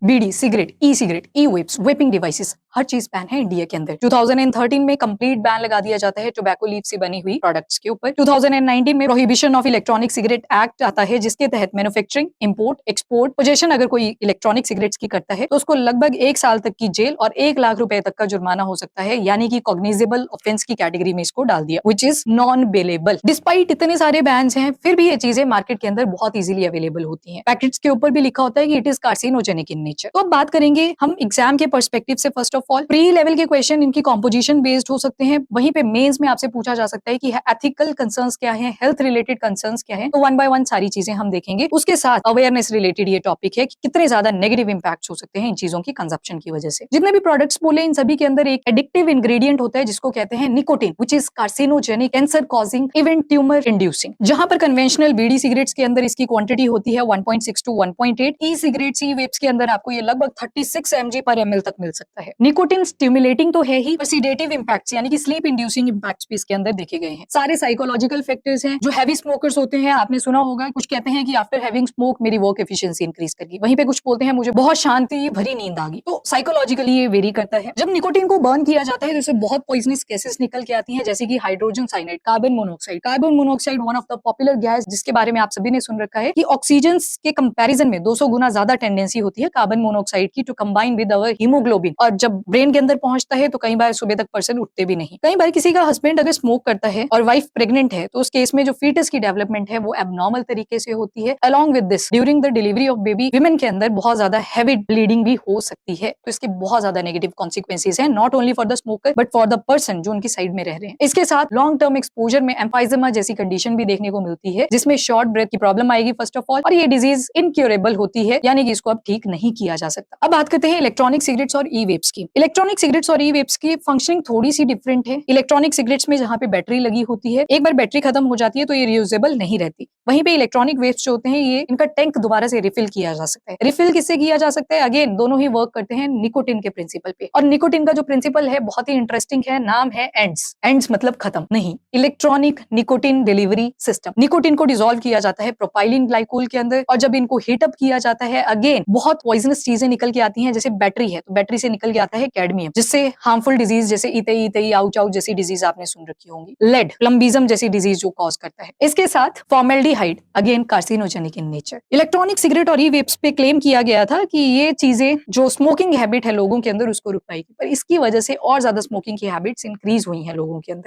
बीड़ी, cigarette, e cigarette, ई वेप्स, vaping devices, हर चीज ban है India के अंदर। 2013 में कंप्लीट बैन लगा दिया जाता है टोबैको लीफ से बनी हुई प्रोडक्ट्स के ऊपर। 2019 में prohibition of electronic cigarette act आता है, जिसके तहत मैन्युफैक्चरिंग, इंपोर्ट, एक्सपोर्ट, पोजेशन अगर कोई इलेक्ट्रॉनिक सिगरेट्स की करता है तो उसको लगभग 1 साल तक की जेल और 1 लाख रुपए तक का जुर्माना हो सकता है, यानी कि कॉग्निजेबल ऑफेंस की कैटेगरी में इसको डाल दिया, which is non bailable. Despite इतने सारे बैन्स हैं, फिर भी ये चीजें मार्केट के अंदर बहुत इजीली अवेलेबल होती हैं। पैकेट्स के ऊपर भी लिखा होता है कि it is carcinogenic in nature. तो अब बात करेंगे हम एग्जाम के पर्सपेक्टिव से। First of all, pre level के क्वेश्चन इनकी कॉम्पोजिशन बेस्ड हो सकते हैं, वहीं पे मेंस में आपसे पूछा जा सकता है कि एथिकल कंसर्न्स क्या है, हेल्थ रिलेटेड कंसर्न्स क्या है। तो वन बाय वन सारी चीजें हम देखेंगे। उसके साथ अवेयरनेस रिलेटेड ये टॉपिक है कि कितने ज्यादा नेगेटिव इंपैक्ट हो सकते हैं इन चीजों की कंजप्शन की वजह से। जितने भी प्रोडक्ट्स बोले, इन सभी के अंदर एक एडिक्टिव इंग्रेडिएंट होता है जिसको कहते हैं nicotine, which is carcinogenic, cancer causing, even tumour inducing. जहां पर कन्वेंशनल बीड़ी सिगरेट्स के अंदर इसकी क्वांटिटी होती है 1.6 टू 1.8, ई सिगरेट्स, ई वेप्स के अंदर आपको ये लगभग 36 mg पर ml तक मिल सकता है। निकोटिन स्टिमुलेटिंग तो है ही, सिडेटिव इंपैक्ट्स यानी कि स्लीप इंड्यूसिंग इंपैक्ट्स भी इसके अंदर देखे गए हैं। सारे साइकोलॉजिकल फैक्टर्स हैं। जो हैवी स्मोकर्स होते हैं, आपने सुना होगा, कुछ कहते हैं कि आफ्टर हैविंग स्मोक मेरी वर्क एफिशिएंसी इंक्रीज कर गई, वहीं पे कुछ बोलते हैं मुझे बहुत शांति भरी नींद आ गई। तो साइकोलॉजिकली ये वेरी करता है। जब निकोटिन को बर्न किया जाता है तो इससे बहुत पॉइजनस गैसेस निकल के आती हैं, जैसे कि hydrogen cyanide, carbon monoxide. Carbon monoxide one of the popular gas, जिसके बारे में आप सभी ने सुन रखा है कि ऑक्सीजन के कंपैरिजन में 200 गुना ज्यादा टेंडेंसी होती है कार्बन मोनोऑक्साइड की to combine with our haemoglobin, और जब ब्रेन के अंदर पहुंचता है तो कई बार सुबह तक पर्सन उठते भी नहीं। कई बार किसी का हस्बैंड अगर स्मोक करता है और वाइफ प्रेग्नेंट है तो उस केस में जो फीटस की डेवलपमेंट है वो एबनॉर्मल तरीके से होती है। Along with this, during the delivery of baby, women के अंदर बहुत ज्यादा हैवी ब्लीडिंग भी हो सकती है। तो इसके बहुत ज्यादा नेगेटिव कॉन्सिक्वेंसेज हैं, not only for the smoker but for the person जो उनकी साइड में रह रहे हैं। इसके साथ लॉन्ग टर्म एक्सपोजर में एम्फाइजेमा जैसी कंडीशन भी देखने को मिलती है, जिसमें शॉर्ट ब्रेथ की प्रॉब्लम आएगी फर्स्ट ऑफ ऑल, और ये डिजीज इनक्यूरेबल होती है, यानी कि इसको अब ठीक नहीं किया जा सकता। अब बात करते हैं इलेक्ट्रॉनिक सिगरेट्स और ई वेप्स की। इलेक्ट्रॉनिक सिगरेट्स और ई वेप्स की फंक्शनिंग थोड़ी सी डिफरेंट है। इलेक्ट्रॉनिक सिगरेट्स में जहां पे बैटरी लगी होती है, एक बार बैटरी खत्म हो जाती है तो ये रियूजेबल नहीं रहती। वहीं पे इलेक्ट्रॉनिक वेप्स जो होते हैं, ये इनका टैंक दोबारा से रिफिल किया जा सकता है। रिफिल किससे किया जा सकता है? अगेन दोनों ही वर्क करते हैं निकोटिन के प्रिंसिपल पे, और निकोटिन का जो प्रिंसिपल है बहुत ही इंटरेस्टिंग है, नाम है एंड्स। एंड्स मतलब खत्म नहीं, electronic nicotine delivery system. Nicotine को डिसॉल्व किया जाता है प्रोपाइलिन ग्लाइकोल के अंदर, और जब इनको हीट अप किया जाता है, अगेन बहुत पॉइजनस चीजें निकल के आती हैं। जैसे बैटरी है तो बैटरी से निकल के आता है कैडमियम, जिससे हार्मफुल डिजीज जैसे इतई इतई, आउच आउच जैसी डिजीज आपने सुन रखी होंगी। लेड, प्लम्बिज्म जैसी डिजीज जो कॉज करता है। इसके साथ formaldehyde, again carcinogenic in nature. Electronic cigarette और ई वेप्स पे क्लेम किया गया था कि ये चीजें जो स्मोकिंग हैबिट है लोगों के अंदर उसको रुक पाएगी, पर इसकी वजह से और ज्यादा स्मोकिंग की हैबिट्स इंक्रीज हुई हैं लोगों के अंदर।